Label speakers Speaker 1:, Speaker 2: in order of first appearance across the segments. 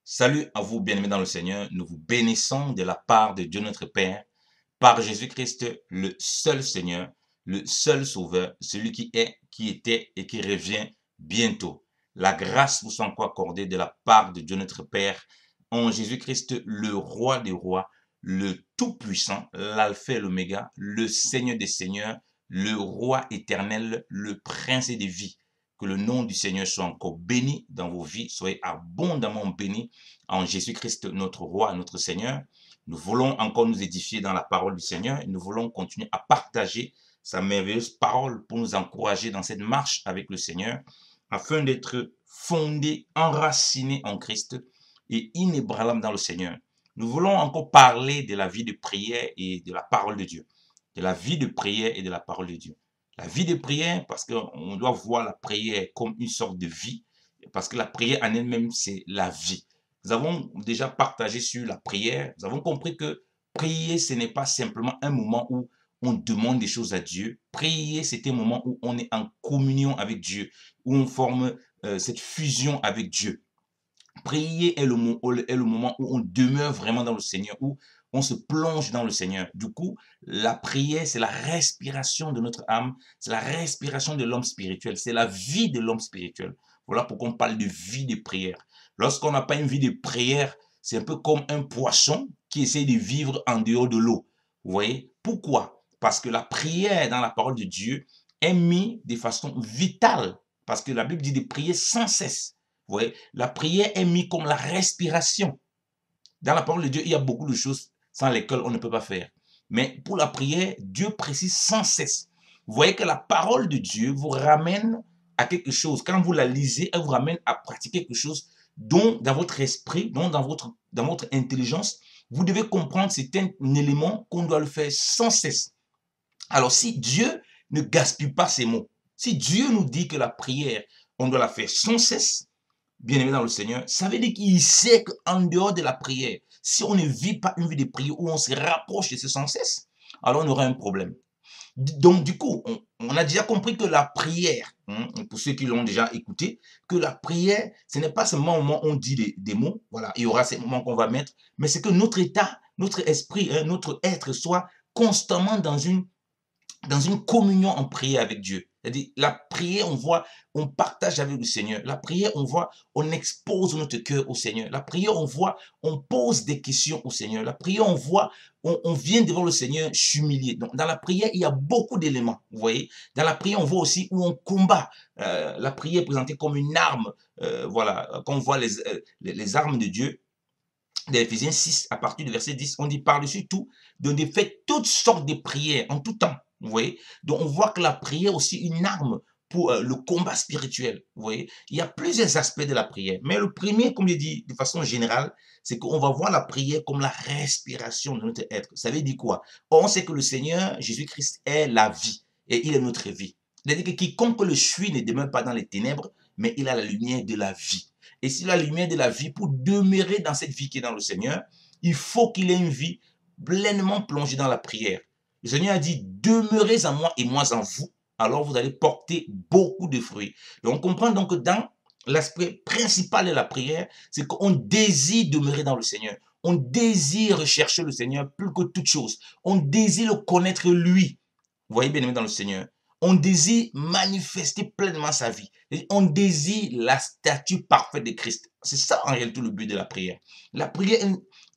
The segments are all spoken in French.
Speaker 1: Salut à vous, bien-aimés dans le Seigneur. Nous vous bénissons de la part de Dieu notre Père, par Jésus-Christ, le seul Seigneur, le seul Sauveur, celui qui est, qui était et qui revient bientôt. La grâce vous soit encore accordée de la part de Dieu notre Père, en Jésus-Christ, le Roi des rois, le Tout-Puissant, l'Alpha et l'Oméga, le Seigneur des seigneurs, le Roi éternel, le Prince des vies. Que le nom du Seigneur soit encore béni dans vos vies, soyez abondamment bénis en Jésus-Christ, notre Roi, notre Seigneur. Nous voulons encore nous édifier dans la parole du Seigneur et nous voulons continuer à partager sa merveilleuse parole pour nous encourager dans cette marche avec le Seigneur afin d'être fondés, enracinés en Christ et inébranlables dans le Seigneur. Nous voulons encore parler de la vie de prière et de la parole de Dieu. De la vie de prière et de la parole de Dieu. La vie de prière, parce qu'on doit voir la prière comme une sorte de vie, parce que la prière en elle-même, c'est la vie. Nous avons déjà partagé sur la prière, nous avons compris que prier, ce n'est pas simplement un moment où on demande des choses à Dieu. Prier, c'est un moment où on est en communion avec Dieu, où on forme cette fusion avec Dieu. Prier est le moment où on demeure vraiment dans le Seigneur, où on se plonge dans le Seigneur. Du coup, la prière, c'est la respiration de notre âme, c'est la respiration de l'homme spirituel, c'est la vie de l'homme spirituel. Voilà pourquoi on parle de vie de prière. Lorsqu'on n'a pas une vie de prière, c'est un peu comme un poisson qui essaie de vivre en dehors de l'eau. Vous voyez? Pourquoi? Parce que la prière dans la parole de Dieu est mise de façon vitale. Parce que la Bible dit de prier sans cesse. Vous voyez, la prière est mise comme la respiration. Dans la parole de Dieu, il y a beaucoup de choses sans lesquelles on ne peut pas faire. Mais pour la prière, Dieu précise sans cesse. Vous voyez que la parole de Dieu vous ramène à quelque chose. Quand vous la lisez, elle vous ramène à pratiquer quelque chose dont dans votre esprit, dont dans votre intelligence, vous devez comprendre que c'est un élément qu'on doit le faire sans cesse. Alors si Dieu ne gaspille pas ses mots, si Dieu nous dit que la prière, on doit la faire sans cesse, bien-aimé dans le Seigneur, ça veut dire qu'il sait qu'en dehors de la prière, si on ne vit pas une vie de prière où on se rapproche de ce sans cesse, alors on aura un problème. Donc, du coup, on a déjà compris que la prière, pour ceux qui l'ont déjà écouté, que la prière, ce n'est pas seulement au moment où on dit des mots, voilà, il y aura ces moments qu'on va mettre, mais c'est que notre état, notre esprit, notre être soit constamment dans une communion en prière avec Dieu. C'est-à-dire, la prière, on voit, on partage avec le Seigneur. La prière, on voit, on expose notre cœur au Seigneur. La prière, on voit, on pose des questions au Seigneur. La prière, on voit, on vient devant le Seigneur s'humilier. Donc, dans la prière, il y a beaucoup d'éléments, vous voyez. Dans la prière, on voit aussi où on combat. La prière est présentée comme une arme. Voilà, quand on voit les armes de Dieu, dans Éphésiens 6, à partir du verset 10, on dit par-dessus tout, de faire toutes sortes de prières en tout temps. Vous voyez? Donc, on voit que la prière est aussi une arme pour le combat spirituel. Vous voyez? Il y a plusieurs aspects de la prière. Mais le premier, comme je dis de façon générale, c'est qu'on va voir la prière comme la respiration de notre être. Ça veut dire quoi? On sait que le Seigneur, Jésus-Christ, est la vie et il est notre vie. C'est-à-dire que quiconque le suit ne demeure pas dans les ténèbres, mais il a la lumière de la vie. Et si la lumière de la vie, pour demeurer dans cette vie qui est dans le Seigneur, il faut qu'il ait une vie pleinement plongée dans la prière. Le Seigneur a dit, demeurez en moi et moi en vous, alors vous allez porter beaucoup de fruits. Donc on comprend donc que dans l'aspect principal de la prière, c'est qu'on désire demeurer dans le Seigneur. On désire chercher le Seigneur plus que toute chose. On désire le connaître lui. Vous voyez bien aimé dans le Seigneur. On désire manifester pleinement sa vie. On désire la statue parfaite de Christ. C'est ça en réalité le but de la prière. La prière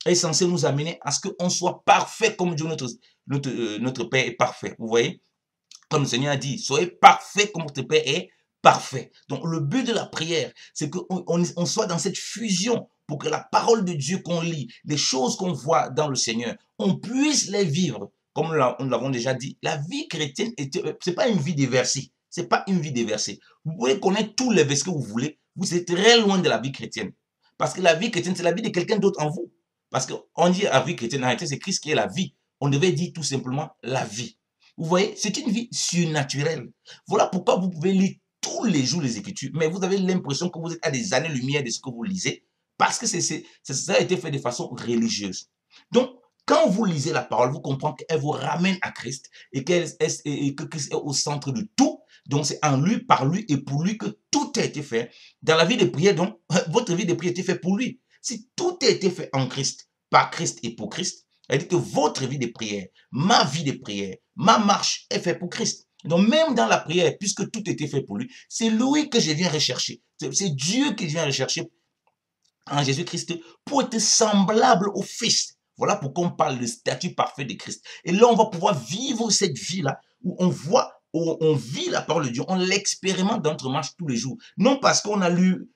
Speaker 1: est censée nous amener à ce qu'on soit parfait comme Dieu notre Père est parfait. Vous voyez? Comme le Seigneur a dit, soyez parfait comme votre Père est parfait. Donc le but de la prière, c'est qu'on soit dans cette fusion pour que la parole de Dieu qu'on lit, les choses qu'on voit dans le Seigneur, on puisse les vivre. Comme nous l'avons déjà dit, la vie chrétienne, c'est pas une vie déversée. C'est pas une vie déversée. Vous pouvez connaître tous les versets que vous voulez, vous êtes très loin de la vie chrétienne. Parce que la vie chrétienne, c'est la vie de quelqu'un d'autre en vous. Parce qu'on dit la vie chrétienne, en réalité, c'est Christ qui est la vie. On devait dire tout simplement la vie. Vous voyez, c'est une vie surnaturelle. Voilà pourquoi vous pouvez lire tous les jours les Écritures, mais vous avez l'impression que vous êtes à des années-lumière de ce que vous lisez, parce que ça a été fait de façon religieuse. Donc, quand vous lisez la parole, vous comprenez qu'elle vous ramène à Christ et que Christ est au centre de tout. Donc, c'est en lui, par lui et pour lui que tout a été fait. Dans la vie de prière, donc, votre vie de prière a été faite pour lui. si tout a été fait en Christ, par Christ et pour Christ, elle dit que votre vie de prière, ma vie de prière, ma marche est faite pour Christ. Donc même dans la prière, puisque tout était fait pour lui, c'est lui que je viens rechercher. C'est Dieu que je viens rechercher en Jésus-Christ pour être semblable au Fils. Voilà pourquoi on parle du statut parfait de Christ. Et là, on va pouvoir vivre cette vie-là où on voit, où on vit la parole de Dieu, on l'expérimente dans notre marche tous les jours. Non parce qu'on a lu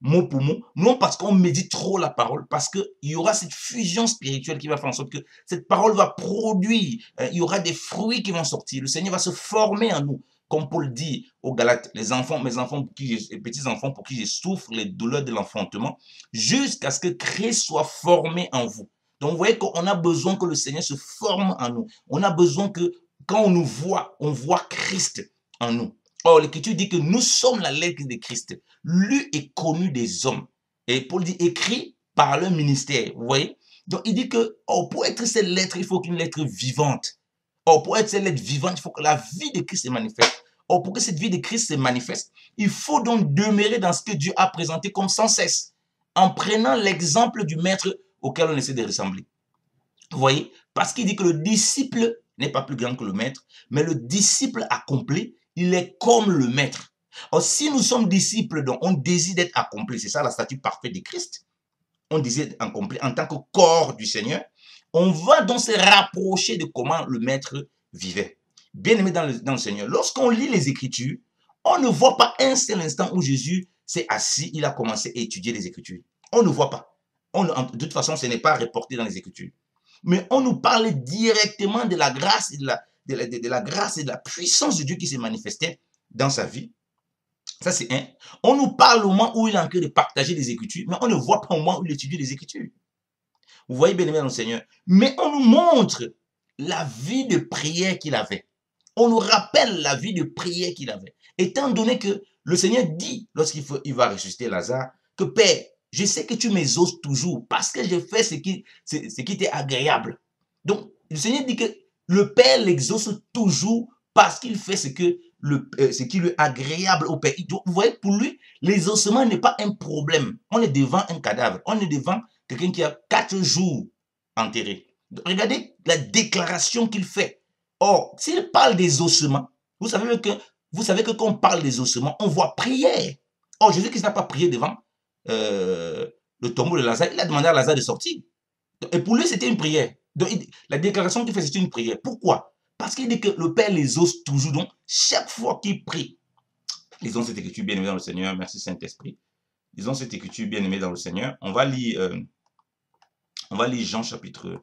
Speaker 1: mot pour mot, non parce qu'on médite trop la parole, parce qu'il y aura cette fusion spirituelle qui va faire en sorte que cette parole va produire, il y aura des fruits qui vont sortir, le Seigneur va se former en nous. Comme Paul dit aux Galates, les enfants, mes enfants, les petits-enfants pour qui je souffre les douleurs de l'enfantement, jusqu'à ce que Christ soit formé en vous. Donc vous voyez qu'on a besoin que le Seigneur se forme en nous. On a besoin que quand on nous voit, on voit Christ en nous. Or, l'Écriture dit que nous sommes la lettre de Christ, lu et connu des hommes. Et Paul dit écrit par le ministère, vous voyez. Donc il dit que pour être cette lettre, il faut qu'une lettre vivante. Or, pour être cette lettre vivante, il faut que la vie de Christ se manifeste. Or, pour que cette vie de Christ se manifeste, il faut donc demeurer dans ce que Dieu a présenté comme sans cesse, en prenant l'exemple du maître auquel on essaie de ressembler. Vous voyez? Parce qu'il dit que le disciple n'est pas plus grand que le maître, mais le disciple accompli, il est comme le maître. Or, si nous sommes disciples, donc on désire d'être accompli, c'est ça la statue parfaite de Christ, on désire être accompli en tant que corps du Seigneur, on va donc se rapprocher de comment le maître vivait. Bien-aimé dans le Seigneur, lorsqu'on lit les Écritures, on ne voit pas un seul instant où Jésus s'est assis, il a commencé à étudier les Écritures. On ne voit pas. De toute façon, ce n'est pas reporté dans les Écritures. Mais on nous parle directement de la grâce et de la grâce et de la puissance de Dieu qui s'est manifestée dans sa vie. Ça, c'est un. On nous parle au moment où il est en train de partager les Écritures, mais on ne voit pas au moment où il étudie les Écritures. Vous voyez, bien aimé dans le Seigneur. Mais on nous montre la vie de prière qu'il avait. On nous rappelle la vie de prière qu'il avait. Étant donné que le Seigneur dit, lorsqu'il va ressusciter Lazare, que Père, je sais que tu m'exauces toujours parce que je fais ce qui t'est agréable. Donc, le Seigneur dit que le Père l'exauce toujours parce qu'il fait ce qui lui est agréable au Père. Donc, vous voyez, pour lui, l'exaucement n'est pas un problème. On est devant un cadavre. On est devant quelqu'un qui a 4 jours enterré. Donc, regardez la déclaration qu'il fait. Or, s'il parle des ossements, vous savez que quand on parle des ossements, on voit prière. Or, Jésus-Christ n'a pas prié devant le tombeau de Lazare. Il a demandé à Lazare de sortir. Et pour lui, c'était une prière. Donc, la déclaration qu'il fait, c'est une prière. Pourquoi? Parce qu'il dit que le Père les ose toujours. Donc, chaque fois qu'il prie, lisons cette écriture bien-aimée dans le Seigneur. Merci Saint-Esprit. Lisons cette écriture bien-aimée dans le Seigneur. On va lire Jean chapitre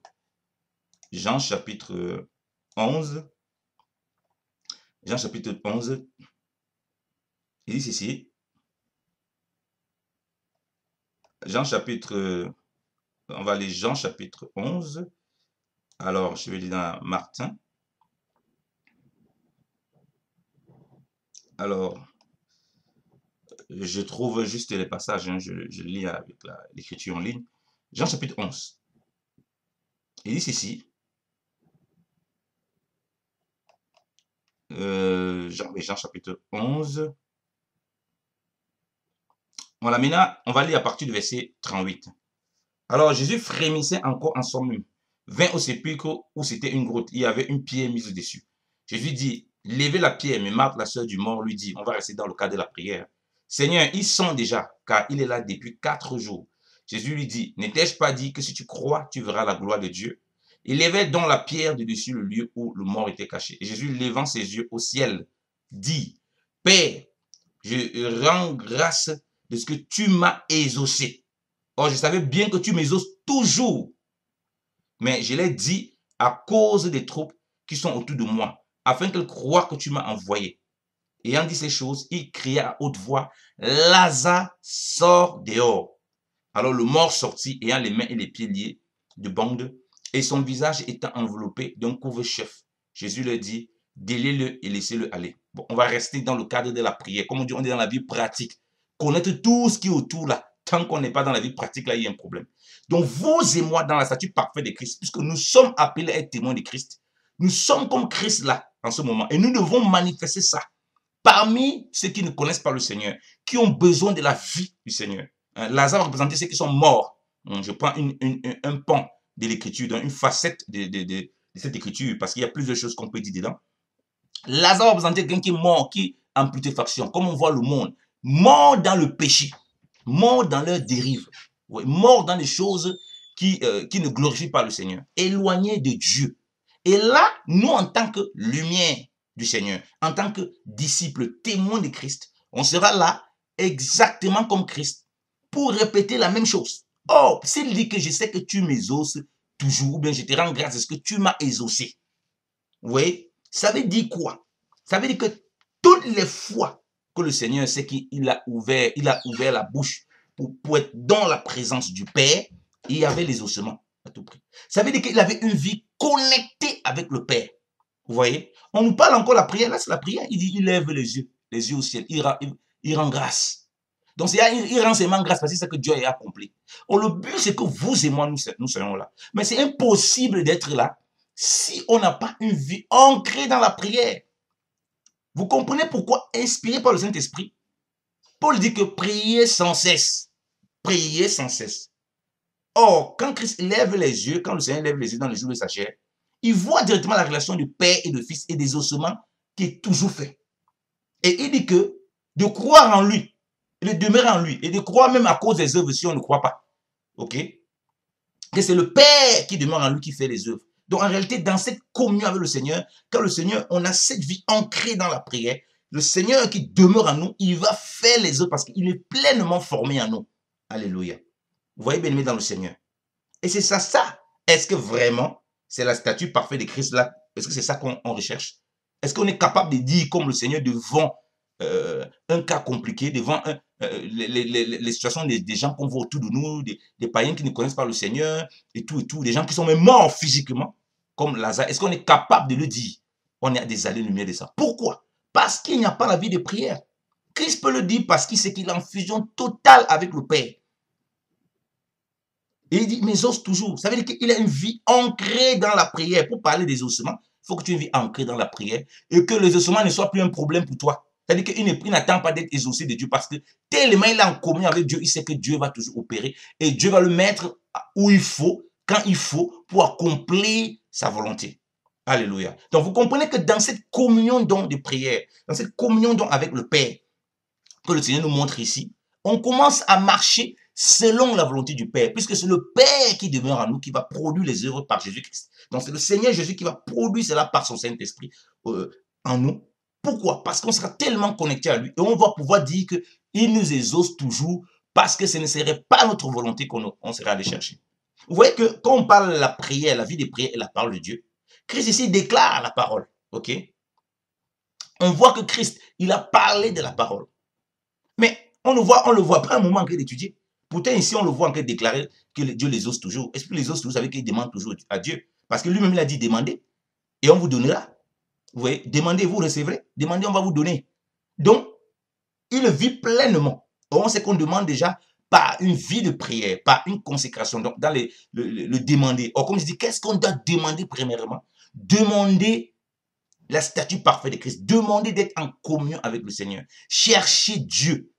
Speaker 1: 11. Jean chapitre 11. Il dit ceci. On va lire Jean chapitre 11. Alors, je vais lire dans Martin. Alors, je trouve juste les passages, hein, je lis avec l'écriture en ligne. Jean chapitre 11. Il dit ceci. Jean chapitre 11. Voilà, maintenant, on va lire à partir du verset 38. Alors, Jésus frémissait encore en soi-même, vint au sépulcre où c'était une grotte. Il y avait une pierre mise dessus. Jésus dit, levez la pierre, mais Marthe, la sœur du mort, lui dit, on va rester dans le cadre de la prière. Seigneur, ils sont déjà, car il est là depuis 4 jours. Jésus lui dit, n'étais-je pas dit que si tu crois, tu verras la gloire de Dieu? Il levait donc la pierre de dessus le lieu où le mort était caché. Et Jésus, levant ses yeux au ciel, dit, Père, je rends grâce de ce que tu m'as exaucé. Or, je savais bien que tu m'exauces toujours. Mais je l'ai dit à cause des troupes qui sont autour de moi, afin qu'elles croient que tu m'as envoyé. Ayant dit ces choses, il cria à haute voix, Lazare, sors dehors. Alors le mort sortit, ayant les mains et les pieds liés de bandes, et son visage étant enveloppé d'un couvre-chef. Jésus leur dit, déliez-le et laissez-le aller. Bon, on va rester dans le cadre de la prière. Comme on dit, on est dans la vie pratique. Connaître tout ce qui est autour là. Tant qu'on n'est pas dans la vie pratique, là, il y a un problème. Donc, vous et moi, dans la statue parfaite de Christ, puisque nous sommes appelés à être témoins de Christ, nous sommes comme Christ là, en ce moment. Et nous devons manifester ça parmi ceux qui ne connaissent pas le Seigneur, qui ont besoin de la vie du Seigneur. Lazare représentait ceux qui sont morts. Je prends un pan de l'écriture, une facette de cette écriture, parce qu'il y a plusieurs choses qu'on peut dire dedans. Lazare représentait quelqu'un qui est mort, qui est en putréfaction, comme on voit le monde, mort dans le péché, mort dans leur dérive, ouais, mort dans les choses qui ne glorifient pas le Seigneur, éloigné de Dieu. Et là, nous, en tant que lumière du Seigneur, en tant que disciples, témoins de Christ, on sera là exactement comme Christ pour répéter la même chose. Oh, s'il dit que je sais que tu m'exauces toujours, ou bien je te rends grâce, est-ce que tu m'as exaucé? Vous voyez? Ça veut dire quoi? Ça veut dire que toutes les fois que le Seigneur sait qu'il a ouvert la bouche pour être dans la présence du Père, il y avait les ossements à tout prix. Ça veut dire qu'il avait une vie connectée avec le Père. Vous voyez? On nous parle encore de la prière. Là, c'est la prière. Il dit, il lève les yeux au ciel. Il rend grâce. Donc, il rend seulement grâce parce que c'est ce que Dieu a accompli. Le but, c'est que vous et moi, nous soyons là. Mais c'est impossible d'être là si on n'a pas une vie ancrée dans la prière. Vous comprenez pourquoi, inspiré par le Saint-Esprit, Paul dit que priez sans cesse. Priez sans cesse. Or, quand Christ lève les yeux, quand le Seigneur lève les yeux dans le jour de sa chair, il voit directement la relation du Père et du Fils et des ossements qui est toujours fait. Et il dit que de croire en lui, et de demeurer en lui, et de croire même à cause des œuvres si on ne croit pas. Ok? Que c'est le Père qui demeure en lui qui fait les œuvres. Donc en réalité, dans cette communion avec le Seigneur, quand le Seigneur, on a cette vie ancrée dans la prière, le Seigneur qui demeure en nous, il va faire les œuvres parce qu'il est pleinement formé en nous. Alléluia. Vous voyez, bien-aimé dans le Seigneur. Et c'est ça. Est-ce que vraiment, c'est la statue parfaite de Christ là? Est-ce que c'est ça qu'on recherche? Est-ce qu'on est capable de dire comme le Seigneur devant un cas compliqué, devant les situations des gens qu'on voit autour de nous, des païens qui ne connaissent pas le Seigneur, et tout, des gens qui sont même morts physiquement, comme Lazare? Est-ce qu'on est capable de le dire? On est à des années-lumière de ça. Pourquoi? Parce qu'il n'y a pas la vie de prière. Christ peut le dire parce qu'il sait qu'il est en fusion totale avec le Père. Et il dit, mes os toujours. Ça veut dire qu'il a une vie ancrée dans la prière. Pour parler des ossements, il faut que tu aies une vie ancrée dans la prière et que les ossements ne soient plus un problème pour toi. C'est-à-dire qu'il n'attend pas d'être exaucé de Dieu parce que tellement il est en communion avec Dieu, il sait que Dieu va toujours opérer et Dieu va le mettre où il faut, quand il faut, pour accomplir sa volonté. Alléluia. Donc vous comprenez que dans cette communion de prière, dans cette communion avec le Père, que le Seigneur nous montre ici, on commence à marcher selon la volonté du Père, puisque c'est le Père qui demeure en nous, qui va produire les œuvres par Jésus-Christ. Donc c'est le Seigneur Jésus qui va produire cela par son Saint-Esprit en nous. Pourquoi? Parce qu'on sera tellement connecté à lui et on va pouvoir dire qu'il nous exauce toujours parce que ce ne serait pas notre volonté qu'on serait allé chercher. Vous voyez que quand on parle de la prière, la vie des prières et la parole de Dieu, Christ ici déclare la parole. Ok? On voit que Christ, il a parlé de la parole. Mais on ne le voit pas un moment en train d'étudier. Pourtant, ici, on le voit en train de déclarer que Dieu les ose toujours. Est-ce que les ose toujours, vous savez qu'il demande toujours à Dieu? Parce que lui-même, il a dit, demandez et on vous donnera. Vous voyez, demandez, vous recevrez. Demandez, on va vous donner. Donc, il vit pleinement. On sait qu'on demande déjà par une vie de prière, par une consécration. Donc, dans le demander. Or, comme je dis, qu'est-ce qu'on doit demander premièrement? Demander la statue parfaite de Christ. Demander d'être en communion avec le Seigneur. Chercher Dieu,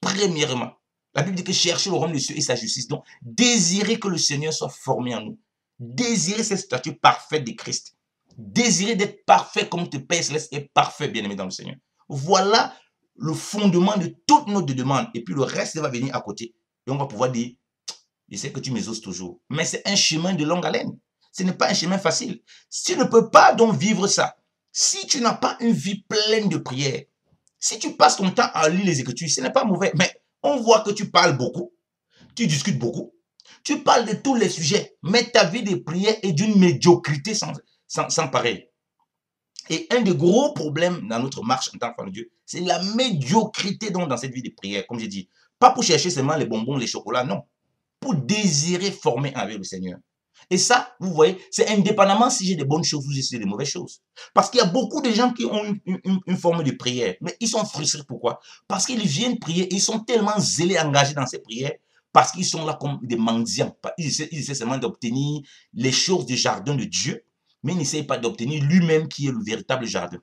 Speaker 1: premièrement. La Bible dit que chercher le royaume des cieux et sa justice. Donc, désirer que le Seigneur soit formé en nous. Désirer cette statue parfaite de Christ. Désirer d'être parfait comme tes Père céleste est parfait, bien-aimé dans le Seigneur. Voilà le fondement de toutes nos demandes. Et puis le reste va venir à côté. Et on va pouvoir dire, je sais que tu m'exauces toujours. Mais c'est un chemin de longue haleine. Ce n'est pas un chemin facile. Si tu ne peux pas donc vivre ça, si tu n'as pas une vie pleine de prière, si tu passes ton temps à lire les Écritures, ce n'est pas mauvais. Mais on voit que tu parles beaucoup, tu discutes beaucoup, tu parles de tous les sujets, mais ta vie de prière est d'une médiocrité sans pareil. Et un des gros problèmes dans notre marche en tant qu'enfant de Dieu, c'est la médiocrité dans cette vie de prière, comme j'ai dit. Pas pour chercher seulement les bonbons, les chocolats, non. Pour désirer former avec le Seigneur. Et ça, vous voyez, c'est indépendamment si j'ai des bonnes choses ou si j'ai des mauvaises choses. Parce qu'il y a beaucoup de gens qui ont une forme de prière, mais ils sont frustrés. Pourquoi? Parce qu'ils viennent prier et ils sont tellement zélés, engagés dans ces prières, parce qu'ils sont là comme des mendiants. Ils essaient seulement d'obtenir les choses du jardin de Dieu, mais ils n'essayent pas d'obtenir lui-même qui est le véritable jardin.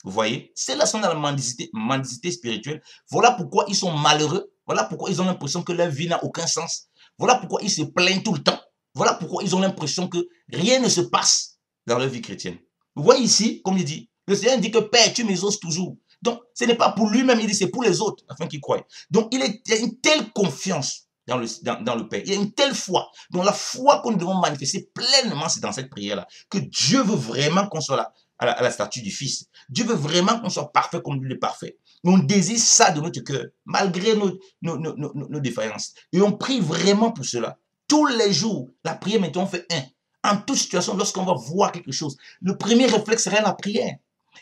Speaker 1: Vous voyez? C'est là sont dans la mendicité spirituelle. Voilà pourquoi ils sont malheureux. Voilà pourquoi ils ont l'impression que leur vie n'a aucun sens. Voilà pourquoi ils se plaignent tout le temps. Voilà pourquoi ils ont l'impression que rien ne se passe dans leur vie chrétienne. Vous voyez ici, comme il dit, le Seigneur dit que Père, tu m'exauces toujours. Donc, ce n'est pas pour lui-même, il dit c'est pour les autres, afin qu'ils croient. Donc, il y a une telle confiance dans le Père. Il y a une telle foi. Donc, la foi que nous devons manifester pleinement, c'est dans cette prière-là. Que Dieu veut vraiment qu'on soit là, à la statue du Fils. Dieu veut vraiment qu'on soit parfait comme lui est parfait. On désire ça de notre cœur, malgré nos défaillances. Et on prie vraiment pour cela. Tous les jours, la prière, maintenant, on fait un. En toute situation, lorsqu'on va voir quelque chose, le premier réflexe serait la prière.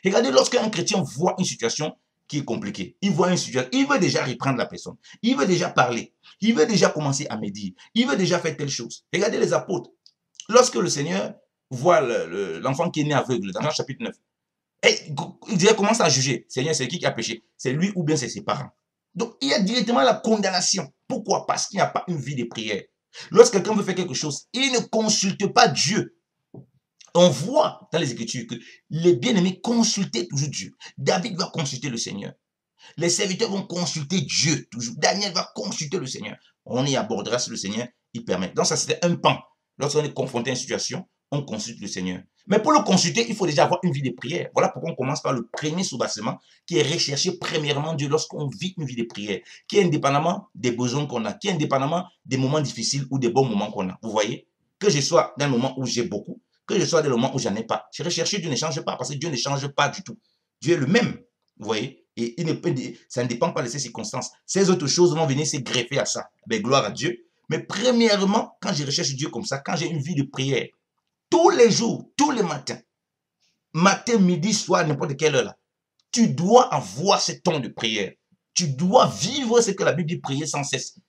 Speaker 1: Regardez, lorsqu'un chrétien voit une situation qui est compliquée, il voit une situation, il veut déjà reprendre la personne, il veut déjà parler, il veut déjà commencer à médire, il veut déjà faire telle chose. Regardez les apôtres. Lorsque le Seigneur voit l'enfant qui est né aveugle, dans Jean chapitre 9, et il commence à juger. Seigneur, c'est qui a péché? C'est lui ou bien c'est ses parents? Donc, il y a directement la condamnation. Pourquoi? Parce qu'il n'y a pas une vie de prière. Lorsque quelqu'un veut faire quelque chose, il ne consulte pas Dieu. On voit dans les Écritures que les bien-aimés consultaient toujours Dieu. David va consulter le Seigneur. Les serviteurs vont consulter Dieu toujours. Daniel va consulter le Seigneur. On y abordera si le Seigneur y permet. Donc ça, c'était un pan. Lorsqu'on est confronté à une situation, on consulte le Seigneur. Mais pour le consulter, il faut déjà avoir une vie de prière. Voilà pourquoi on commence par le premier soubassement qui est rechercher premièrement Dieu lorsqu'on vit une vie de prière, qui est indépendamment des besoins qu'on a, qui est indépendamment des moments difficiles ou des bons moments qu'on a. Vous voyez? Que je sois dans le moment où j'ai beaucoup, que je sois dans le moment où j'en ai pas. Je recherche Dieu ne change pas parce que Dieu ne change pas du tout. Dieu est le même. Vous voyez? Et ça ne dépend pas de ces circonstances. Ces autres choses vont venir se greffer à ça. Ben, gloire à Dieu. Mais premièrement, quand je recherche Dieu comme ça, quand j'ai une vie de prière, tous les jours, tous les matins, matin, midi, soir, n'importe quelle heure là, tu dois avoir ce temps de prière. Tu dois vivre ce que la Bible dit, prier sans cesse.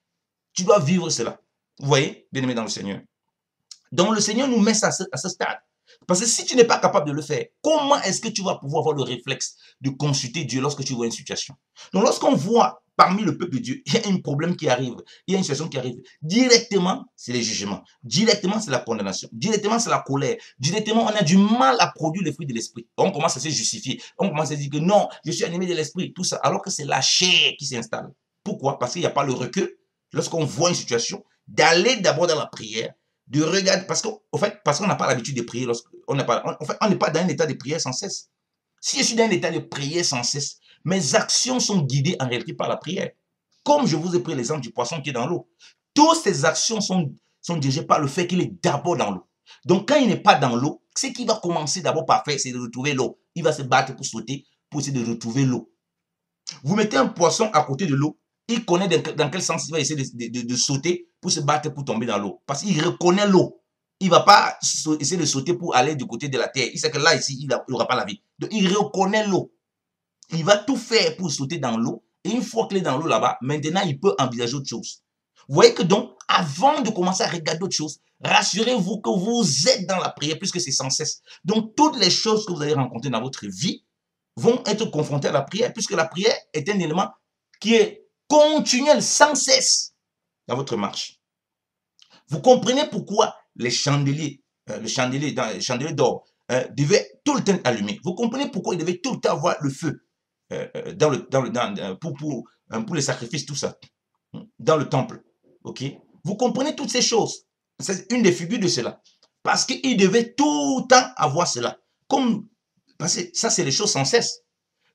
Speaker 1: Tu dois vivre cela. Vous voyez, bien-aimé dans le Seigneur. Donc le Seigneur nous met ça à ce stade. Parce que si tu n'es pas capable de le faire, comment est-ce que tu vas pouvoir avoir le réflexe de consulter Dieu lorsque tu vois une situation? Donc lorsqu'on voit parmi le peuple de Dieu, il y a un problème qui arrive, il y a une situation qui arrive, directement, c'est les jugements, directement, c'est la condamnation, directement, c'est la colère, directement, on a du mal à produire les fruits de l'esprit. On commence à se justifier, on commence à dire que non, je suis animé de l'esprit, tout ça, alors que c'est la chair qui s'installe. Pourquoi? Parce qu'il n'y a pas le recul, lorsqu'on voit une situation, d'aller d'abord dans la prière, de regarder, parce qu'on n'a pas l'habitude de prier, on n'est pas dans un état de prière sans cesse. Si je suis dans un état de prière sans cesse, mes actions sont guidées en réalité par la prière. Comme je vous ai pris l'exemple du poisson qui est dans l'eau. Toutes ces actions sont dirigées par le fait qu'il est d'abord dans l'eau. Donc quand il n'est pas dans l'eau, ce qu'il va commencer d'abord par faire, c'est de retrouver l'eau. Il va se battre pour sauter, pour essayer de retrouver l'eau. Vous mettez un poisson à côté de l'eau, il connaît dans quel sens il va essayer de sauter pour se battre pour tomber dans l'eau. Parce qu'il reconnaît l'eau. Il ne va pas essayer de sauter pour aller du côté de la terre. Il sait que là, ici, il n'aura pas la vie. Donc, il reconnaît l'eau. Il va tout faire pour sauter dans l'eau. Et une fois qu'il est dans l'eau là-bas, maintenant, il peut envisager autre chose. Vous voyez que donc, avant de commencer à regarder autre chose, rassurez-vous que vous êtes dans la prière puisque c'est sans cesse. Donc, toutes les choses que vous allez rencontrer dans votre vie vont être confrontées à la prière puisque la prière est un élément qui est continuel, sans cesse dans votre marche. Vous comprenez pourquoi les chandeliers, le chandelier d'or devaient tout le temps allumer. Vous comprenez pourquoi ils devaient tout le temps avoir le feu pour les sacrifices, tout ça, dans le temple. Ok? Vous comprenez toutes ces choses. C'est une des figures de cela. Parce qu'ils devaient tout le temps avoir cela. Parce que ça, c'est les choses sans cesse.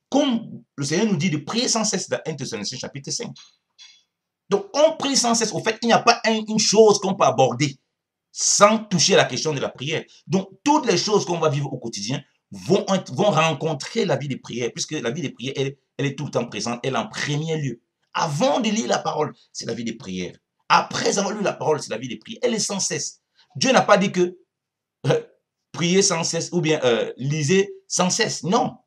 Speaker 1: Comme le Seigneur nous dit de prier sans cesse dans 1 Thessaloniciens chapitre 5. Donc, on prie sans cesse. Au fait, il n'y a pas une chose qu'on peut aborder sans toucher à la question de la prière. Donc, toutes les choses qu'on va vivre au quotidien vont rencontrer la vie de prière, puisque la vie de prière, elle est tout le temps présente, elle est en premier lieu. Avant de lire la parole, c'est la vie de prière. Après avoir lu la parole, c'est la vie de prière. Elle est sans cesse. Dieu n'a pas dit que priez sans cesse ou bien lisez sans cesse. Non.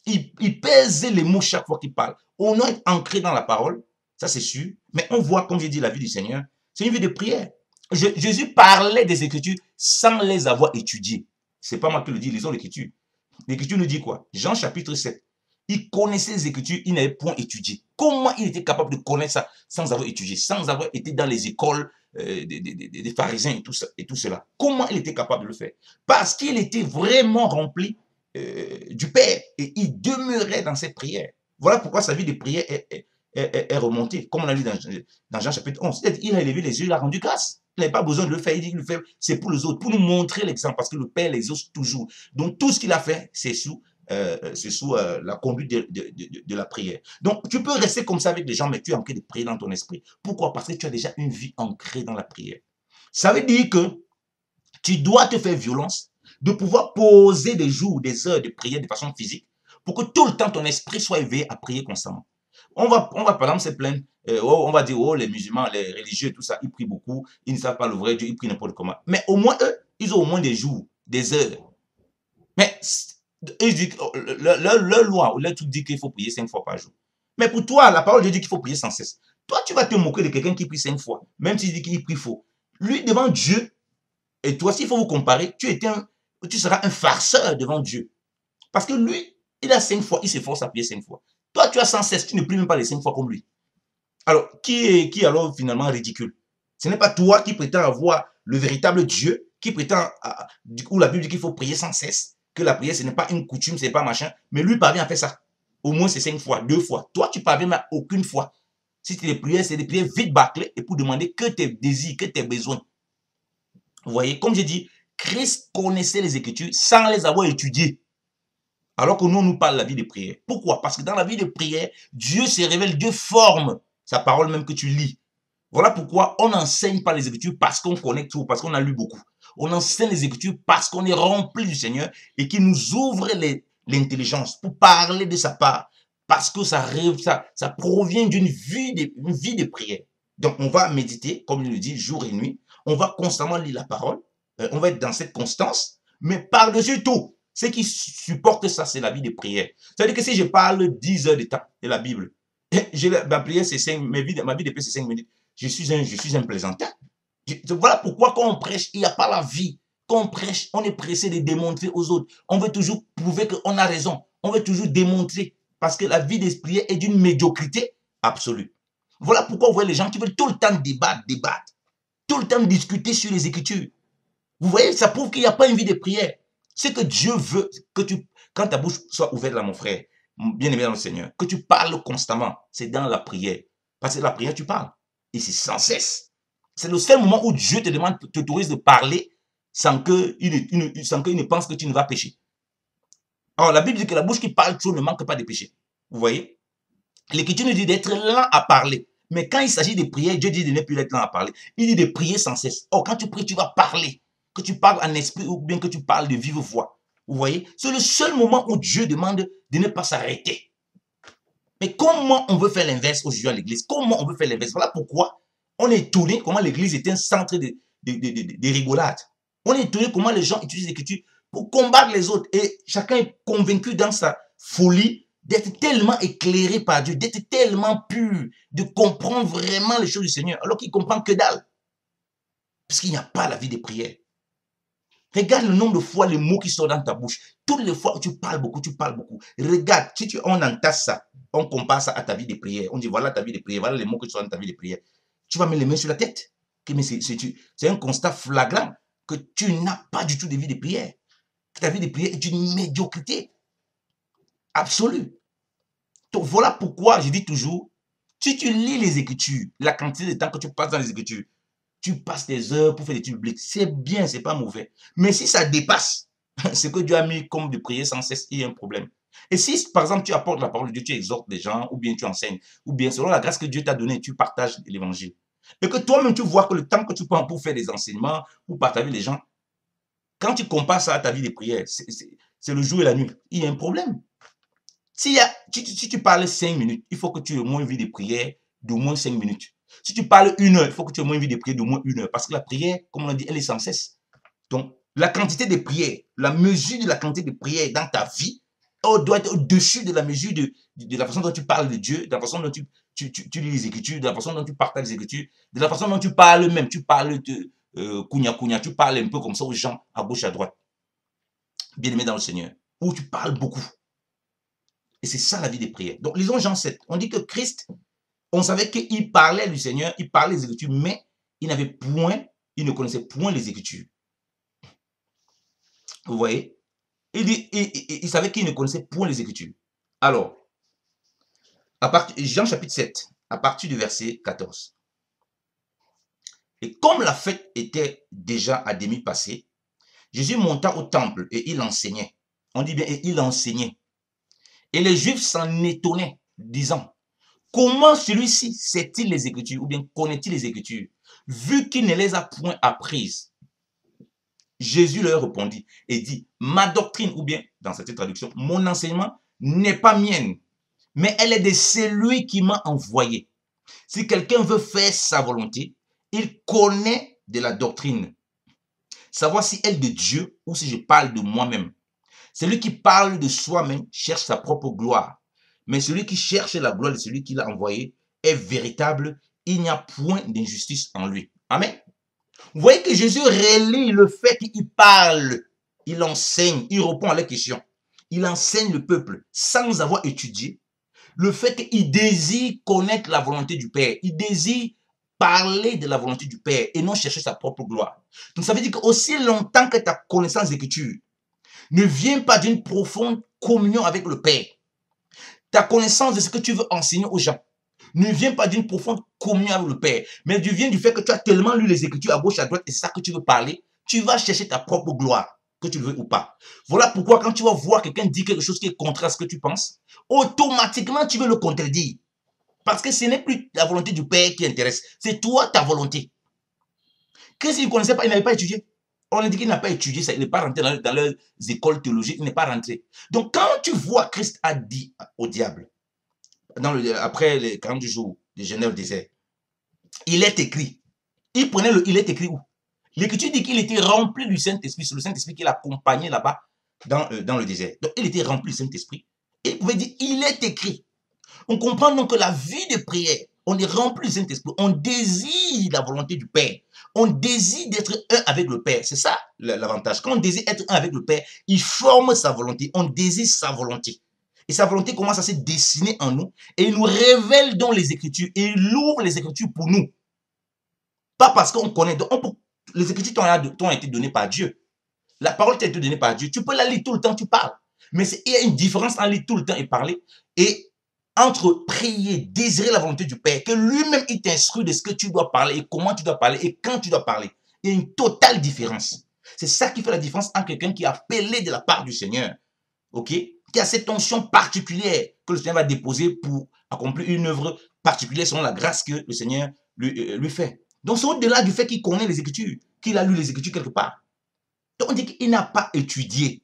Speaker 1: Il pèse les mots chaque fois qu'il parle. On doit être ancré dans la parole, ça c'est sûr. Mais on voit, comme j'ai dit, la vie du Seigneur, c'est une vie de prière. Jésus parlait des Écritures sans les avoir étudiées. C'est pas moi qui le dis, lisons l'Écriture. L'Écriture nous dit quoi? Jean chapitre 7. Il connaissait les Écritures, il n'avait point étudié. Comment il était capable de connaître ça sans avoir étudié, sans avoir été dans les écoles des pharisiens et tout cela? Comment il était capable de le faire? Parce qu'il était vraiment rempli du Père et il demeurait dans cette prière. Voilà pourquoi sa vie de prière est remonté, comme on a lu dans Jean chapitre 11. Il a élevé les yeux, il a rendu grâce. Il n'avait pas besoin de le faire, il dit qu'il le fait, c'est pour les autres, pour nous montrer l'exemple, parce que le Père les exauce toujours. Donc tout ce qu'il a fait, c'est sous la conduite de la prière. Donc tu peux rester comme ça avec les gens, mais tu es en train de prier dans ton esprit. Pourquoi? Parce que tu as déjà une vie ancrée dans la prière. Ça veut dire que tu dois te faire violence de pouvoir poser des jours, des heures de prière de façon physique pour que tout le temps ton esprit soit éveillé à prier constamment. On va par exemple se plaindre, on va dire, oh, les musulmans, les religieux, tout ça, ils prient beaucoup, ils ne savent pas le vrai Dieu, ils prient n'importe comment. Mais au moins, eux, ils ont au moins des jours, des heures. Mais ils disent, leur loi, leur truc dit qu'il faut prier 5 fois par jour. Mais pour toi, la parole de Dieu dit qu'il faut prier sans cesse. Toi, tu vas te moquer de quelqu'un qui prie 5 fois, même s'il dit qu'il prie faux. Lui, devant Dieu, et toi, s'il faut vous comparer, tu seras un farceur devant Dieu. Parce que lui, il a 5 fois, il s'efforce à prier 5 fois. Toi, tu as sans cesse, tu ne pries même pas les 5 fois comme lui. Alors, qui est alors finalement ridicule? Ce n'est pas toi qui prétends avoir le véritable Dieu, qui prétend, du coup, la Bible dit qu'il faut prier sans cesse, que la prière, ce n'est pas une coutume, ce n'est pas machin, mais lui parvient à faire ça. Au moins, c'est 5 fois, 2 fois. Toi, tu parviens à aucune fois. Si c'est des prières vite bâclées et pour demander que tes désirs, que tes besoins. Vous voyez, comme j'ai dit, Christ connaissait les Écritures sans les avoir étudiées. Alors que nous, on nous parle de la vie de prière. Pourquoi? Parce que dans la vie de prière, Dieu se révèle, Dieu forme sa parole même que tu lis. Voilà pourquoi on n'enseigne pas les Écritures parce qu'on connaît tout, parce qu'on a lu beaucoup. On enseigne les Écritures parce qu'on est rempli du Seigneur et qu'il nous ouvre l'intelligence pour parler de sa part. Parce que ça provient d'une vie de prière. Donc, on va méditer, comme il le dit, jour et nuit. On va constamment lire la parole. On va être dans cette constance. Mais par-dessus tout, ce qui supporte ça, c'est la vie de prière. C'est-à-dire que si je parle 10 heures de temps de la Bible, ma prière, c'est ma vie de prière, c'est 5 minutes. Je suis un plaisantin. Voilà pourquoi quand on prêche, il n'y a pas la vie. Quand on prêche, on est pressé de démontrer aux autres. On veut toujours prouver qu'on a raison. On veut toujours démontrer. Parce que la vie d'esprit est d'une médiocrité absolue. Voilà pourquoi vous voyez les gens qui veulent tout le temps débattre. Tout le temps discuter sur les Écritures. Vous voyez, ça prouve qu'il n'y a pas une vie de prière. Ce que Dieu veut, quand ta bouche soit ouverte là, mon frère, bien aimé dans le Seigneur, que tu parles constamment, c'est dans la prière. Parce que la prière, tu parles. Et c'est sans cesse. C'est le seul moment où Dieu te demande, t'autorise de parler sans qu'il ne pense que tu ne vas pécher. Alors, la Bible dit que la bouche qui parle trop ne manque pas de péché. Vous voyez? L'Écriture nous dit d'être lent à parler. Mais quand il s'agit de prier, Dieu dit de ne plus être lent à parler. Il dit de prier sans cesse. Or, quand tu pries, tu vas parler. Que tu parles en esprit ou bien que tu parles de vive voix. Vous voyez? C'est le seul moment où Dieu demande de ne pas s'arrêter. Mais comment on veut faire l'inverse aujourd'hui à l'église? Comment on veut faire l'inverse? Voilà pourquoi on est étonné comment l'église est un centre de rigolade. On est étonné comment les gens utilisent l'écriture pour combattre les autres. Et chacun est convaincu dans sa folie d'être tellement éclairé par Dieu, d'être tellement pur, de comprendre vraiment les choses du Seigneur, alors qu'il ne comprend que dalle. Parce qu'il n'y a pas la vie de prière. Regarde le nombre de fois les mots qui sortent dans ta bouche. Toutes les fois où tu parles beaucoup, tu parles beaucoup. Regarde, si on entasse ça, on compare ça à ta vie de prière. On dit voilà ta vie de prière, voilà les mots que tu sortent dans ta vie de prière. Tu vas mettre les mains sur la tête. Mais c'est un constat flagrant que tu n'as pas du tout de vie de prière. Que ta vie de prière est une médiocrité absolue. Donc voilà pourquoi je dis toujours, si tu lis les Écritures, la quantité de temps que tu passes dans les Écritures, tu passes des heures pour faire des études bibliques. C'est bien, c'est pas mauvais. Mais si ça dépasse ce que Dieu a mis comme de prier sans cesse, il y a un problème. Et si, par exemple, tu apportes la parole de Dieu, tu exhortes les gens, ou bien tu enseignes, ou bien selon la grâce que Dieu t'a donnée, tu partages l'évangile. Et que toi-même, tu vois que le temps que tu prends pour faire des enseignements, pour partager les gens, quand tu compares ça à ta vie de prière, c'est le jour et la nuit. Il y a un problème. Si tu parles 5 minutes, il faut que tu aies au moins une vie de prière d'au moins 5 minutes. Si tu parles 1 heure, il faut que tu aies au moins une vie de prière d'au moins 1 heure. Parce que la prière, comme on l'a dit, elle est sans cesse. Donc, la quantité de prière, la mesure de la quantité de prière dans ta vie, doit être au-dessus de la mesure de la façon dont tu parles de Dieu, de la façon dont tu lis les Écritures, de la façon dont tu partages les Écritures, de la façon dont tu parles même. Tu parles de kounya, tu parles un peu comme ça aux gens, à gauche, à droite. Bien aimé dans le Seigneur. Où tu parles beaucoup. Et c'est ça la vie des prières. Donc, lisons Jean 7. On dit que Christ, on savait qu'il parlait du Seigneur, il parlait des Écritures, mais il ne connaissait point les Écritures. Vous voyez? Il savait qu'il ne connaissait point les Écritures. Alors, Jean chapitre 7, à partir du verset 14. Et comme la fête était déjà à demi passée, Jésus monta au temple et il enseignait. On dit bien, et il enseignait. Et les Juifs s'en étonnaient, disant, comment celui-ci sait-il les Écritures, ou bien connaît-il les Écritures, vu qu'il ne les a point apprises? Jésus leur répondit et dit, ma doctrine, ou bien, dans cette traduction, mon enseignement n'est pas mienne, mais elle est de celui qui m'a envoyé. Si quelqu'un veut faire sa volonté, il connaît de la doctrine, savoir si elle est de Dieu ou si je parle de moi-même. Celui qui parle de soi-même cherche sa propre gloire, mais celui qui cherche la gloire de celui qui l'a envoyé est véritable, il n'y a point d'injustice en lui. Amen. Vous voyez que Jésus relie le fait qu'il parle, il enseigne, il répond à la question. Il enseigne le peuple sans avoir étudié. Le fait qu'il désire connaître la volonté du Père, il désire parler de la volonté du Père et non chercher sa propre gloire. Donc ça veut dire qu'aussi longtemps que ta connaissance d'écriture ne vient pas d'une profonde communion avec le Père, ta connaissance de ce que tu veux enseigner aux gens ne vient pas d'une profonde communion avec le Père, mais vient du fait que tu as tellement lu les Écritures à gauche, à droite, et c'est ça que tu veux parler, tu vas chercher ta propre gloire, que tu le veux ou pas. Voilà pourquoi quand tu vas voir quelqu'un dire quelque chose qui est contraire à ce que tu penses, automatiquement tu veux le contredire. Parce que ce n'est plus la volonté du Père qui intéresse, c'est toi, ta volonté. Qu'est-ce qu'il ne connaissait pas, il n'avait pas étudié. On a dit qu'il n'a pas étudié ça, il n'est pas rentré dans leurs écoles théologiques, il n'est pas rentré. Donc quand tu vois Christ a dit au diable, après les 40 jours de jeûne au désert, il est écrit. Il est écrit où? L'Écriture dit qu'il était rempli du Saint-Esprit, c'est le Saint-Esprit qui l'accompagnait là-bas dans le désert. Donc il était rempli du Saint-Esprit. Et il pouvait dire, il est écrit. On comprend donc que la vie de prière, on est rempli du Saint-Esprit, on désire la volonté du Père, on désire d'être un avec le Père. C'est ça l'avantage. Quand on désire être un avec le Père, il forme sa volonté, on désire sa volonté. Et sa volonté commence à se dessiner en nous et il nous révèle dans les Écritures et il ouvre les Écritures pour nous. Pas parce qu'on connaît. Donc les Écritures t'ont été données par Dieu. La parole t'a été donnée par Dieu. Tu peux la lire tout le temps, tu parles. Mais il y a une différence entre lire tout le temps et parler et entre prier, désirer la volonté du Père, que lui-même il t'instruit de ce que tu dois parler et comment tu dois parler et quand tu dois parler. Il y a une totale différence. C'est ça qui fait la différence entre quelqu'un qui est appelé de la part du Seigneur, ok, qui a cette onction particulière que le Seigneur va déposer pour accomplir une œuvre particulière selon la grâce que le Seigneur lui fait. Donc c'est au-delà du fait qu'il connaît les Écritures, qu'il a lu les Écritures quelque part. Donc on dit qu'il n'a pas étudié.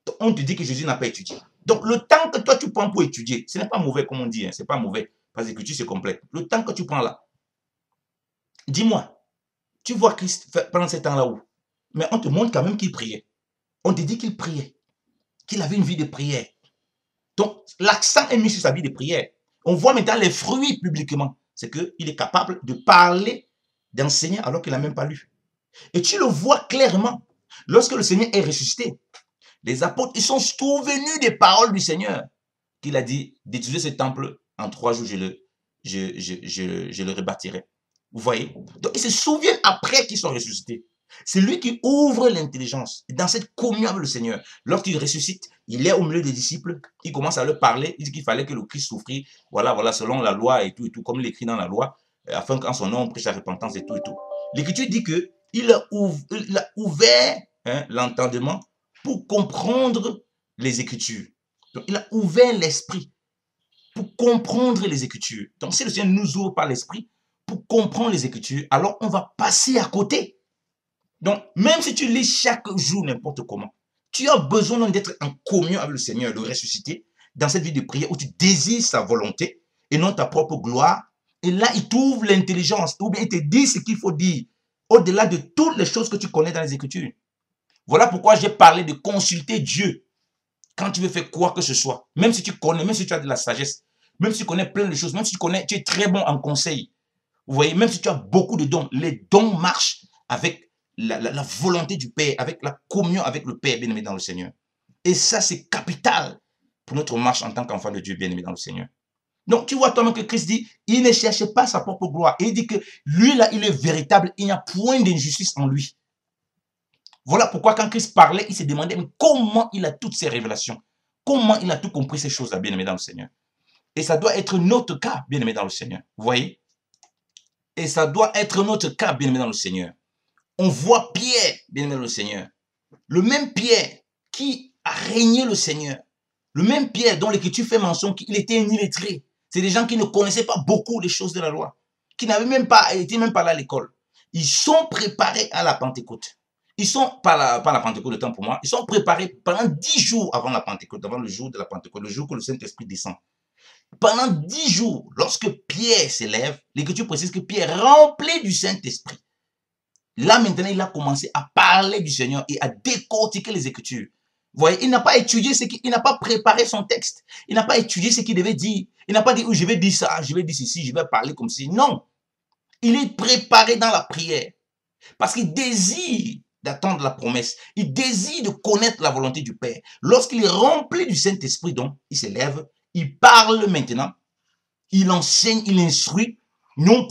Speaker 1: Donc, on te dit que Jésus n'a pas étudié. Donc le temps que toi tu prends pour étudier, ce n'est pas mauvais comme on dit, hein, c'est pas mauvais, parce que l'écriture c'est complet. Le temps que tu prends là, dis-moi, tu vois Christ pendant ce temps-là où? Mais on te montre quand même qu'il priait. On te dit qu'il priait, qu'il avait une vie de prière. Donc l'accent est mis sur sa vie de prière. On voit maintenant les fruits publiquement. C'est qu'il est capable de parler, d'enseigner alors qu'il n'a même pas lu. Et tu le vois clairement. Lorsque le Seigneur est ressuscité, les apôtres, ils sont souvenus des paroles du Seigneur, qu'il a dit d'utiliser ce temple en 3 jours, je le rebâtirai. Vous voyez? Donc, ils se souviennent après qu'ils sont ressuscités. C'est lui qui ouvre l'intelligence. Dans cette communion avec le Seigneur, lorsqu'il ressuscite, il est au milieu des disciples, il commence à leur parler, il dit qu'il fallait que le Christ souffrit, voilà, selon la loi et tout, comme il écrit dans la loi, afin qu'en son nom on prêche la repentance et tout. L'Écriture dit qu'il a ouvert l'entendement pour comprendre les Écritures. Donc, il a ouvert l'esprit pour comprendre les Écritures. Donc, si le Seigneur nous ouvre par l'esprit pour comprendre les Écritures, alors on va passer à côté. Donc, même si tu lis chaque jour n'importe comment, tu as besoin d'être en communion avec le Seigneur, de ressusciter, dans cette vie de prière où tu désires sa volonté et non ta propre gloire. Et là, il t'ouvre l'intelligence, ou bien il te dit ce qu'il faut dire, au-delà de toutes les choses que tu connais dans les Écritures. Voilà pourquoi j'ai parlé de consulter Dieu quand tu veux faire quoi que ce soit. Même si tu connais, même si tu as de la sagesse, même si tu connais plein de choses, même si tu es très bon en conseil. Vous voyez, même si tu as beaucoup de dons, les dons marchent avec la volonté du Père, avec la communion avec le Père bien-aimé dans le Seigneur. Et ça, c'est capital pour notre marche en tant qu'enfant de Dieu bien-aimé dans le Seigneur. Donc, tu vois toi-même que Christ dit, il ne cherche pas sa propre gloire. Et il dit que lui, là, il est véritable. Il n'y a point d'injustice en lui. Voilà pourquoi quand Christ parlait, il se demandait mais comment il a toutes ces révélations. Comment il a tout compris ces choses-là, bien-aimé dans le Seigneur. Et ça doit être notre cas, bien-aimé dans le Seigneur. Vous voyez? Et ça doit être notre cas, bien-aimé dans le Seigneur. On voit Pierre, bien-aimé dans le Seigneur. Le même Pierre qui a régné le Seigneur. Le même Pierre dont l'Écriture fait mention qu'il était un illettré. C'est des gens qui ne connaissaient pas beaucoup les choses de la loi, qui n'avaient même pas été même pas là à l'école. Ils sont préparés à la Pentecôte. Ils sont, pas la Pentecôte de temps pour moi, ils sont préparés pendant 10 jours avant la Pentecôte, avant le jour de la Pentecôte, le jour que le Saint-Esprit descend. Pendant 10 jours, lorsque Pierre s'élève, l'Écriture précise que Pierre, rempli du Saint-Esprit, là maintenant, il a commencé à parler du Seigneur et à décortiquer les Écritures. Vous voyez, il n'a pas étudié il n'a pas préparé son texte. Il n'a pas étudié ce qu'il devait dire. Il n'a pas dit, oh, je vais dire ça, je vais dire ceci, je vais parler comme ci. Non. Il est préparé dans la prière. Parce qu'il désire d'attendre la promesse. Il désire de connaître la volonté du Père. Lorsqu'il est rempli du Saint-Esprit, donc, il s'élève, il parle maintenant, il enseigne, il instruit, non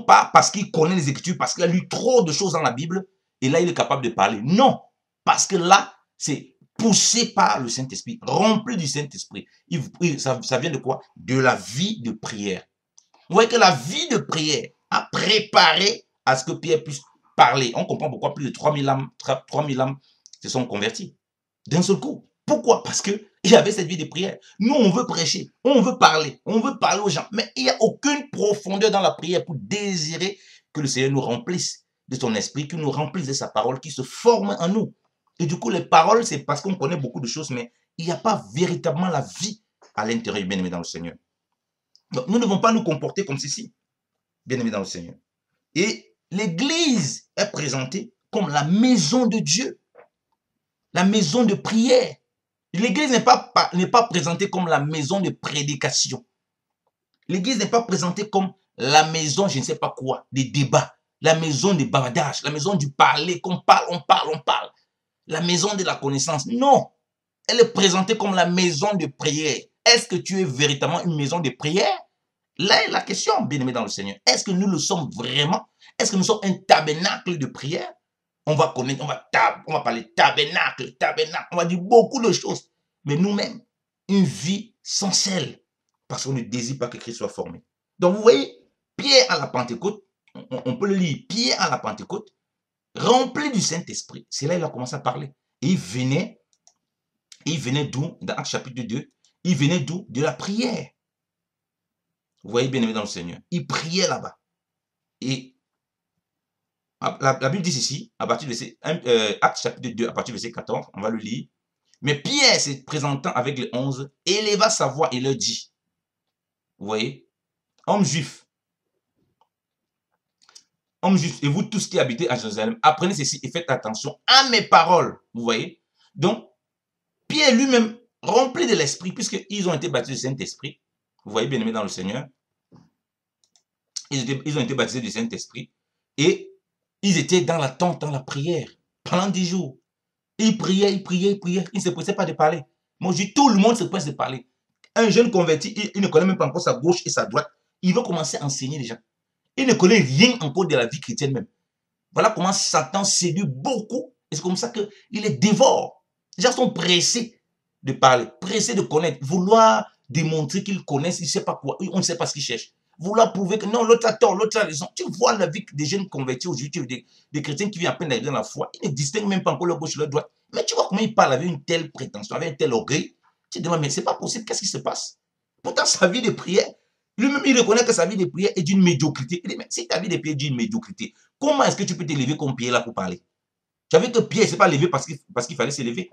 Speaker 1: pas parce qu'il connaît les Écritures, parce qu'il a lu trop de choses dans la Bible, et là, il est capable de parler. Non, parce que là, c'est poussé par le Saint-Esprit, rempli du Saint-Esprit. Ça vient de quoi? De la vie de prière. Vous voyez que la vie de prière a préparé à ce que Pierre puisse parler. On comprend pourquoi plus de 3000 âmes se sont converties d'un seul coup. Pourquoi? Parce qu'il y avait cette vie de prière. Nous, on veut prêcher, on veut parler aux gens, mais il n'y a aucune profondeur dans la prière pour désirer que le Seigneur nous remplisse de son esprit, qu'il nous remplisse de sa parole, qui se forme en nous. Et du coup, les paroles, c'est parce qu'on connaît beaucoup de choses, mais il n'y a pas véritablement la vie à l'intérieur, bien aimé dans le Seigneur. Donc, nous ne devons pas nous comporter comme ceci, bien aimé dans le Seigneur. Et l'Église est présentée comme la maison de Dieu, la maison de prière. L'Église n'est pas présentée comme la maison de prédication. L'Église n'est pas présentée comme la maison, je ne sais pas quoi, des débats, la maison des bavardage, la maison du parler, qu'on parle, on parle, la maison de la connaissance. Non, elle est présentée comme la maison de prière. Est-ce que tu es véritablement une maison de prière? Là est la question, bien-aimé dans le Seigneur. Est-ce que nous le sommes vraiment? Est-ce que nous sommes un tabernacle de prière? On va connaître, on va parler tabernacle, on va dire beaucoup de choses. Mais nous-mêmes, une vie sans sel, parce qu'on ne désire pas que Christ soit formé. Donc vous voyez, Pierre à la Pentecôte, on peut le lire, Pierre à la Pentecôte, rempli du Saint-Esprit. C'est là qu'il a commencé à parler. Et il venait d'où? Dans Actes chapitre 2, il venait d'où? De la prière. Vous voyez, bien aimé dans le Seigneur. Il priait là-bas. Et la Bible dit ceci, à partir de Actes chapitre 2, à partir du verset 14, on va le lire. Mais Pierre, se présentant avec les 11, éleva sa voix et leur dit, vous voyez, hommes juifs, et vous tous qui habitez à Jérusalem, apprenez ceci et faites attention à mes paroles. Vous voyez. Donc, Pierre lui-même, rempli de l'Esprit, puisqu'ils ont été baptisés du Saint-Esprit, vous voyez, bien aimé dans le Seigneur, ils ont été baptisés du Saint-Esprit, et ils étaient dans l'attente, dans la prière, pendant 10 jours. Ils priaient, ils ne se pressaient pas de parler. Moi, je dis, tout le monde se presse de parler. Un jeune converti, il ne connaît même pas encore sa gauche et sa droite. Il veut commencer à enseigner les gens. Il ne connaît rien encore de la vie chrétienne même. Voilà comment Satan séduit beaucoup. Et c'est comme ça qu'il les dévore. Les gens sont pressés de parler, pressés de connaître, vouloir démontrer qu'ils connaissent, ils ne savent pas quoi, on ne sait pas ce qu'ils cherchent. Vouloir prouver que non, l'autre a tort, l'autre a raison. Tu vois la vie des jeunes convertis aujourd'hui, des chrétiens qui viennent à peine d'arriver dans la foi, ils ne distinguent même pas encore leur gauche et leur droite. Mais tu vois comment ils parlent avec une telle prétention, avec un tel orgueil. Tu te demandes, mais c'est pas possible, qu'est-ce qui se passe? Pourtant, sa vie de prière, lui-même, il reconnaît que sa vie de prière est d'une médiocrité. Il dit, mais si ta vie de prière est d'une médiocrité, comment est-ce que tu peux t'élever comme Pierre là pour parler? Tu as vu que Pierre ne s'est pas levé parce qu'il fallait s'élever.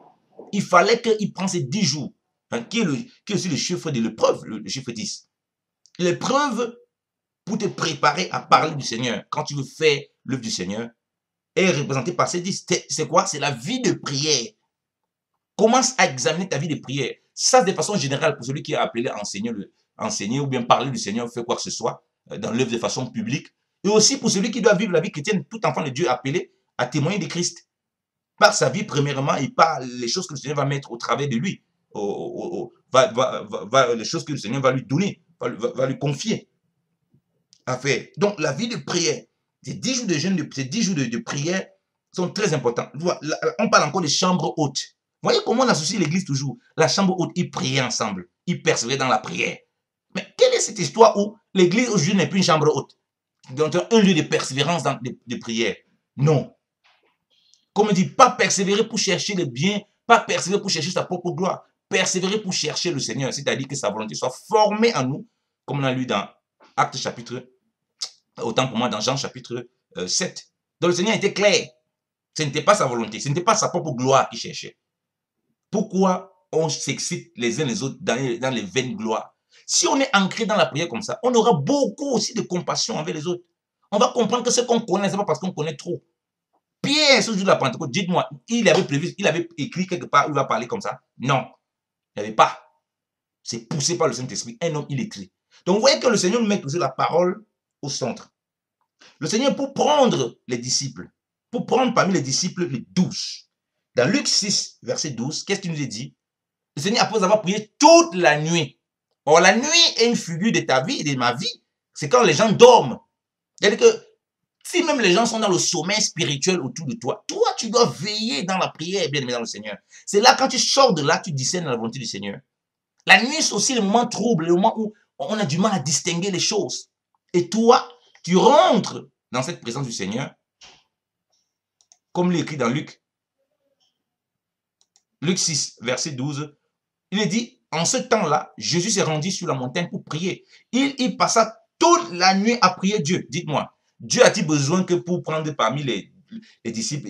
Speaker 1: Il fallait qu'il prenne ces 10 jours, hein, qui est aussi le chiffre de l'épreuve, le chiffre 10. L'épreuve pour te préparer à parler du Seigneur, quand tu veux faire l'œuvre du Seigneur, est représentée par ces 10. C'est quoi? C'est la vie de prière. Commence à examiner ta vie de prière. Ça, de façon générale, pour celui qui est appelé à enseigner ou bien parler du Seigneur, faire quoi que ce soit, dans l'œuvre de façon publique. Et aussi pour celui qui doit vivre la vie chrétienne, tout enfant de Dieu appelé à témoigner de Christ. Par sa vie, premièrement, et par les choses que le Seigneur va mettre au travers de lui. Les choses que le Seigneur va lui donner, va lui confier à faire. Donc, la vie de prière, ces 10 jours de jeûne, ces 10 jours de prière sont très importants. On parle encore de chambre haute. Vous voyez comment on associe l'église toujours? La chambre haute, ils priaient ensemble. Ils persévéraient dans la prière. Mais quelle est cette histoire où l'église aujourd'hui n'est plus une chambre haute, donc un lieu de persévérance dans de prière? Non. Comme on dit, pas persévérer pour chercher le bien, pas persévérer pour chercher sa propre gloire, persévérer pour chercher le Seigneur, c'est-à-dire que sa volonté soit formée en nous, comme on a lu dans Actes chapitre, autant pour moi dans Jean chapitre 7. Donc le Seigneur était clair. Ce n'était pas sa volonté, ce n'était pas sa propre gloire qu'il cherchait. Pourquoi on s'excite les uns les autres dans les vaines gloires? Si on est ancré dans la prière comme ça, on aura beaucoup aussi de compassion envers les autres. On va comprendre que ce qu'on connaît, ce n'est pas parce qu'on connaît trop. Pierre, ce jour de la Pentecôte, dites-moi, il avait prévu, il avait écrit quelque part où il va parler comme ça? Non, il n'y avait pas. C'est poussé par le Saint-Esprit, un homme illettré. Donc vous voyez que le Seigneur nous met toujours la parole au centre. Le Seigneur, pour prendre les disciples, pour prendre parmi les disciples les 12, dans Luc 6, verset 12, qu'est-ce qu'il nous est dit? Le Seigneur, après avoir prié toute la nuit. Or, la nuit est une figure de ta vie et de ma vie. C'est quand les gens dorment. C'est-à-dire que si même les gens sont dans le sommeil spirituel autour de toi, toi, tu dois veiller dans la prière, bien aimé dans le Seigneur. C'est là, quand tu sors de là, tu discernes la volonté du Seigneur. La nuit, c'est aussi le moment trouble, le moment où on a du mal à distinguer les choses. Et toi, tu rentres dans cette présence du Seigneur, comme il est écrit dans Luc 6, verset 12. Il est dit, en ce temps-là, Jésus s'est rendu sur la montagne pour prier. Il passa toute la nuit à prier Dieu. Dites-moi, Dieu a-t-il besoin que pour prendre parmi les disciples,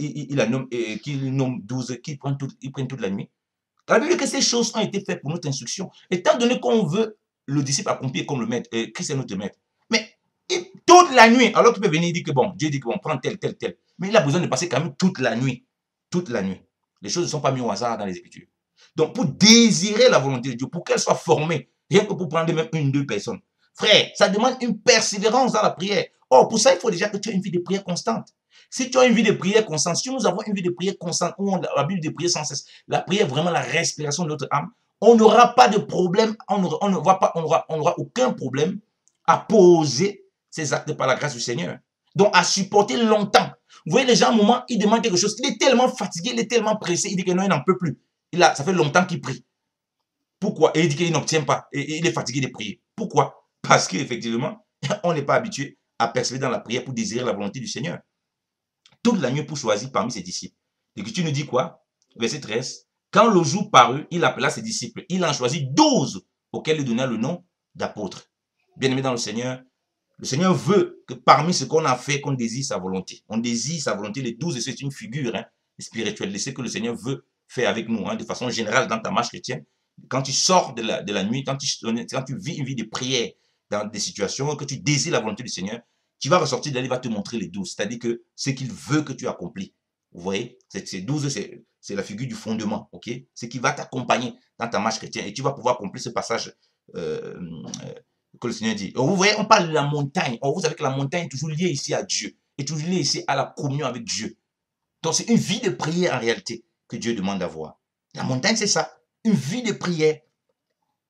Speaker 1: qu'il nomme 12, qu'ils prennent toute la nuit? La Bible dit que ces choses ont été faites pour notre instruction. Étant donné qu'on veut le disciple accomplir comme le maître, Christ est notre maître. Mais toute la nuit, alors qu'il peut venir dire que bon, Dieu dit que bon, prends tel. Mais il a besoin de passer quand même toute la nuit. Toute la nuit. Les choses ne sont pas mises au hasard dans les Écritures. Donc, pour désirer la volonté de Dieu, pour qu'elle soit formée, rien que pour prendre même 1 ou 2 personnes, frère, ça demande une persévérance dans la prière. Or, pour ça, il faut déjà que tu aies une vie de prière constante. Si tu as une vie de prière constante, si nous avons une vie de prière constante, où on a la Bible de prière sans cesse, la prière est vraiment la respiration de notre âme, on n'aura pas de problème, on n'aura aucun problème à poser ces actes par la grâce du Seigneur. Donc, à supporter longtemps. Vous voyez, les gens, à un moment, ils demandent quelque chose. Il est tellement fatigué, il est tellement pressé, il dit que non, il n'en peut plus. Ça fait longtemps qu'il prie. Pourquoi? Et il dit qu'il n'obtient pas. Et il est fatigué de prier. Pourquoi? Parce qu'effectivement, on n'est pas habitué à persévérer dans la prière pour désirer la volonté du Seigneur. Toute la nuit pour choisir parmi ses disciples. L'Écriture nous dit quoi? Verset 13. Quand le jour parut, il appela ses disciples. Il en choisit 12 auxquels il donna le nom d'apôtres. Bien-aimés dans le Seigneur veut que parmi ce qu'on a fait, qu'on désire sa volonté. On désire sa volonté. Les 12, c'est une figure spirituelle de ce que le Seigneur veut faire avec nous, de façon générale dans ta marche chrétienne. Quand tu sors de la nuit, quand tu vis une vie de prière dans des situations, que tu désires la volonté du Seigneur, tu vas ressortir de là, il va te montrer les 12. C'est-à-dire que ce qu'il veut que tu accomplis. Vous voyez, ces 12, c'est la figure du fondement. Ok, ce qui va t'accompagner dans ta marche chrétienne. Et tu vas pouvoir accomplir ce passage que le Seigneur dit. Vous voyez, on parle de la montagne. Vous savez que la montagne est toujours liée ici à Dieu. Est toujours liée ici à la communion avec Dieu. Donc c'est une vie de prière en réalité que Dieu demande d'avoir. La montagne, c'est ça. Une vie de prière.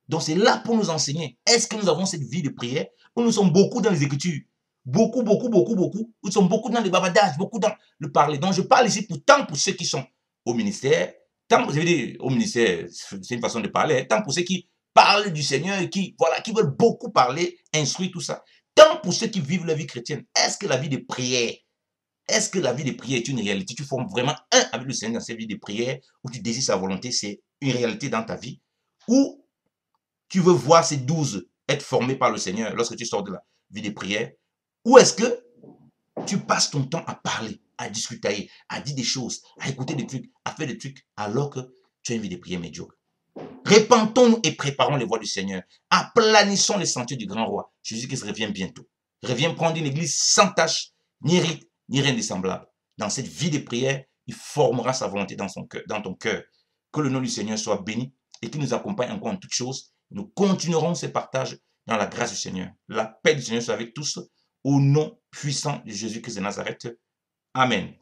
Speaker 1: Donc c'est là pour nous enseigner. Est-ce que nous avons cette vie de prière? Nous sommes beaucoup dans les Écritures. Beaucoup. Nous sommes beaucoup dans les bavardages, beaucoup dans le parler. Donc je parle ici tant pour ceux qui sont au ministère, tant, je veux dire, au ministère, c'est une façon de parler, tant pour ceux qui parlent du Seigneur et qui veulent beaucoup parler, instruire tout ça. Tant pour ceux qui vivent la vie chrétienne. Est-ce que la vie de prière, est une réalité? Tu formes vraiment un avec le Seigneur dans cette vie de prière, où tu désires sa volonté, c'est une réalité dans ta vie, ou tu veux voir ces 12 être formés par le Seigneur lorsque tu sors de la vie de prière, ou est-ce que tu passes ton temps à parler, à discuter, à dire des choses, à écouter des trucs, à faire des trucs, alors que tu as une vie de prière médiocre? Répentons-nous et préparons les voies du Seigneur. Aplanissons les sentiers du grand roi. Jésus-Christ revient bientôt. Revient prendre une église sans tache, ni rite, ni rien de semblable. Dans cette vie de prière, il formera sa volonté dans ton cœur. Que le nom du Seigneur soit béni et qu'il nous accompagne encore en toutes choses. Nous continuerons ces partages dans la grâce du Seigneur. La paix du Seigneur soit avec tous. Au nom puissant de Jésus-Christ de Nazareth. Amen.